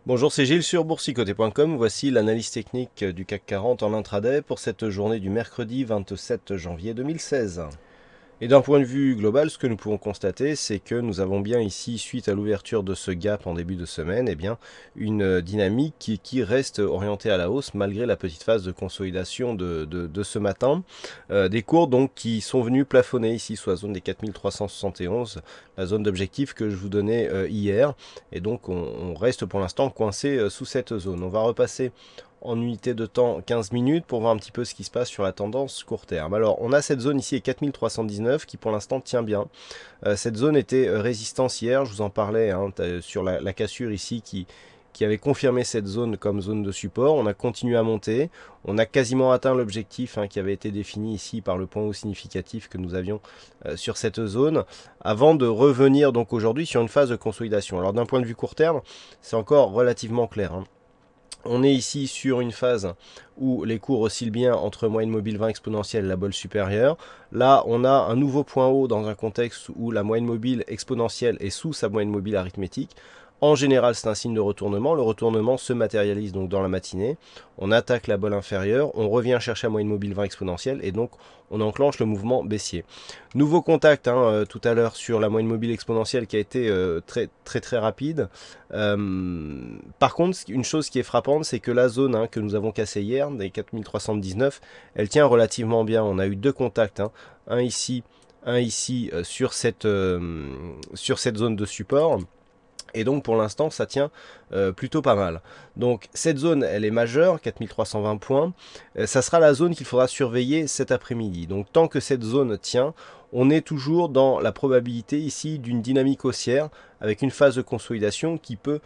Bonjour, c'est Gilles sur boursicoté.com. Voici l'analyse technique du CAC 40 en intraday pour cette journée du mercredi 27 janvier 2016. Et d'un point de vue global, ce que nous pouvons constater, c'est que nous avons bien ici, suite à l'ouverture de ce gap en début de semaine, eh bien, une dynamique qui reste orientée à la hausse malgré la petite phase de consolidation de ce matin. Des cours donc qui sont venus plafonner ici sous la zone des 4371, la zone d'objectif que je vous donnais hier. Et donc on reste pour l'instant coincé sous cette zone. On va repasser en unité de temps 15 minutes pour voir un petit peu ce qui se passe sur la tendance court terme. Alors on a cette zone ici 4319 qui pour l'instant tient bien. Cette zone était résistance hier, je vous en parlais hein, sur la cassure ici qui avait confirmé cette zone comme zone de support. On a continué à monter, on a quasiment atteint l'objectif qui avait été défini ici par le point haut significatif que nous avions sur cette zone, avant de revenir donc aujourd'hui sur une phase de consolidation. Alors d'un point de vue court terme, c'est encore relativement clair. On est ici sur une phase où les cours oscillent bien entre moyenne mobile 20 exponentielle et la bolle supérieure. Là, on a un nouveau point haut dans un contexte où la moyenne mobile exponentielle est sous sa moyenne mobile arithmétique. En général, c'est un signe de retournement. Le retournement se matérialise donc dans la matinée. On attaque la bolle inférieure, on revient chercher la moyenne mobile 20 exponentielle et donc on enclenche le mouvement baissier. Nouveau contact tout à l'heure sur la moyenne mobile exponentielle qui a été très rapide. Par contre, une chose qui est frappante, c'est que la zone que nous avons cassée hier, des 4319, elle tient relativement bien. On a eu deux contacts, un ici sur cette zone de support. Et donc pour l'instant ça tient plutôt pas mal. Donc cette zone elle est majeure, 4320 points. Ça sera la zone qu'il faudra surveiller cet après-midi. Donc tant que cette zone tient, on est toujours dans la probabilité ici d'une dynamique haussière avec une phase de consolidation qui peut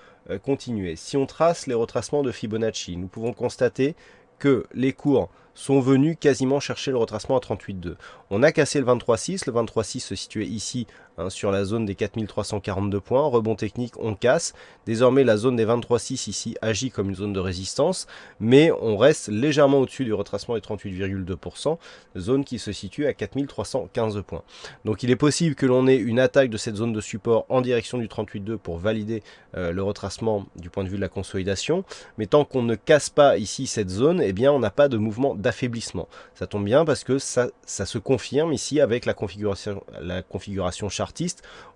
continuer. Si on trace les retracements de Fibonacci, nous pouvons constater que les cours sont venus quasiment chercher le retracement à 38,2. On a cassé le 23,6, le 23,6 se situait ici sur la zone des 4342 points, rebond technique, on casse. Désormais la zone des 23,6 ici agit comme une zone de résistance, mais on reste légèrement au-dessus du retracement des 38,2%, zone qui se situe à 4315 points. Donc il est possible que l'on ait une attaque de cette zone de support en direction du 38,2 pour valider le retracement du point de vue de la consolidation, mais tant qu'on ne casse pas ici cette zone, eh bien on n'a pas de mouvement d'affaiblissement. Ça tombe bien parce que ça se confirme ici avec la configuration chartiste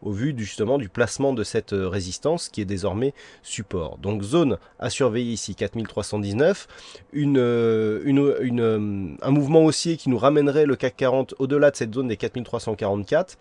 au vu justement du placement de cette résistance qui est désormais support. Donc zone à surveiller ici 4319, un mouvement haussier qui nous ramènerait le CAC 40 au-delà de cette zone des 4344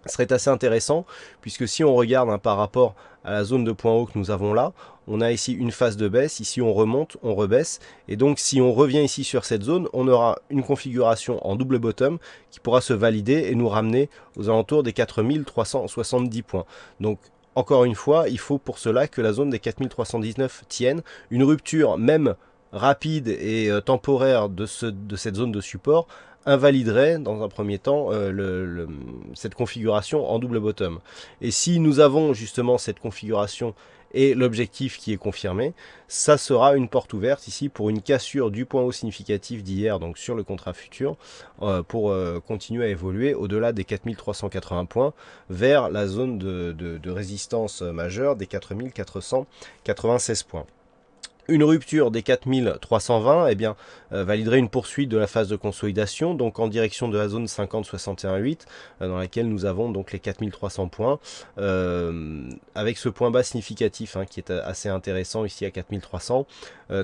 serait assez intéressant, puisque si on regarde par rapport à la zone de point haut que nous avons là, on a ici une phase de baisse, ici on remonte, on rebaisse, et donc si on revient ici sur cette zone, on aura une configuration en double bottom qui pourra se valider et nous ramener aux alentours des 4370 points. Donc encore une fois, il faut pour cela que la zone des 4319 tienne. Une rupture même rapide et temporaire de cette zone de support invaliderait dans un premier temps cette configuration en double bottom. Et si nous avons justement cette configuration et l'objectif qui est confirmé, ça sera une porte ouverte ici pour une cassure du point haut significatif d'hier, donc sur le contrat futur, pour continuer à évoluer au-delà des 4380 points vers la zone de résistance majeure des 4496 points. Une rupture des 4320 validerait une poursuite de la phase de consolidation, donc en direction de la zone 50-61-8, dans laquelle nous avons donc les 4300 points, avec ce point bas significatif qui est assez intéressant ici à 4300.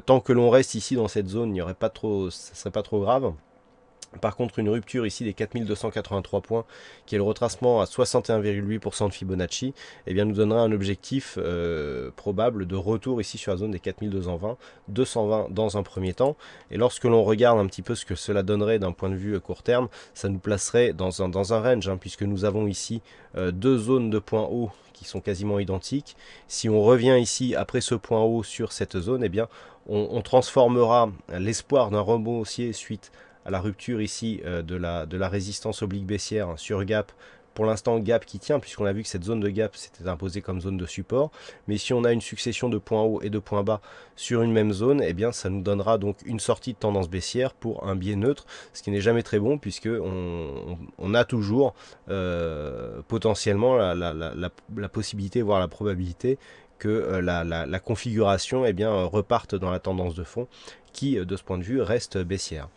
Tant que l'on reste ici dans cette zone, ça ne serait pas trop grave. Par contre, une rupture ici des 4283 points, qui est le retracement à 61,8% de Fibonacci, nous donnera un objectif probable de retour ici sur la zone des 4220, 220 dans un premier temps. Et lorsque l'on regarde un petit peu ce que cela donnerait d'un point de vue court terme, ça nous placerait dans un range, puisque nous avons ici deux zones de points hauts qui sont quasiment identiques. Si on revient ici après ce point haut sur cette zone, on transformera l'espoir d'un rebond haussier suite à la rupture ici de la résistance oblique baissière sur gap. Pour l'instant, gap qui tient, puisqu'on a vu que cette zone de gap s'était imposée comme zone de support. Mais si on a une succession de points hauts et de points bas sur une même zone, ça nous donnera donc une sortie de tendance baissière pour un biais neutre, ce qui n'est jamais très bon, puisque on a toujours potentiellement la possibilité, voire la probabilité que la configuration reparte dans la tendance de fond qui, de ce point de vue, reste baissière.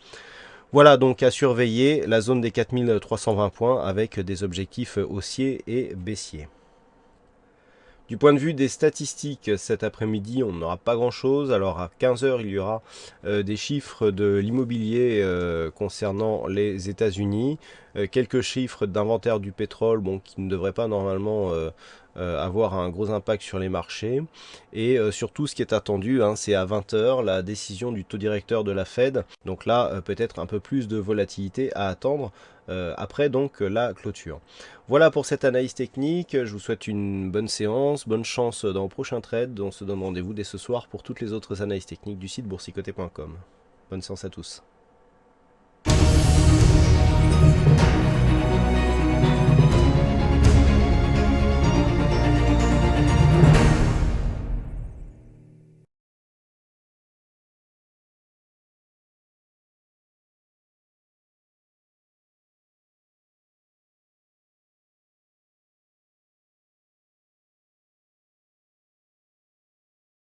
Voilà donc à surveiller la zone des 4320 points avec des objectifs haussiers et baissiers. Du point de vue des statistiques, cet après-midi, on n'aura pas grand-chose. Alors à 15 h, il y aura des chiffres de l'immobilier concernant les États-Unis, quelques chiffres d'inventaire du pétrole, qui ne devraient pas normalement avoir un gros impact sur les marchés. Et surtout, ce qui est attendu, c'est à 20 h, la décision du taux directeur de la Fed. Donc là, peut-être un peu plus de volatilité à attendre après donc la clôture. Voilà pour cette analyse technique, je vous souhaite une bonne séance, bonne chance dans vos prochains trades, on se donne rendez-vous dès ce soir pour toutes les autres analyses techniques du site boursicoté.com. Bonne séance à tous.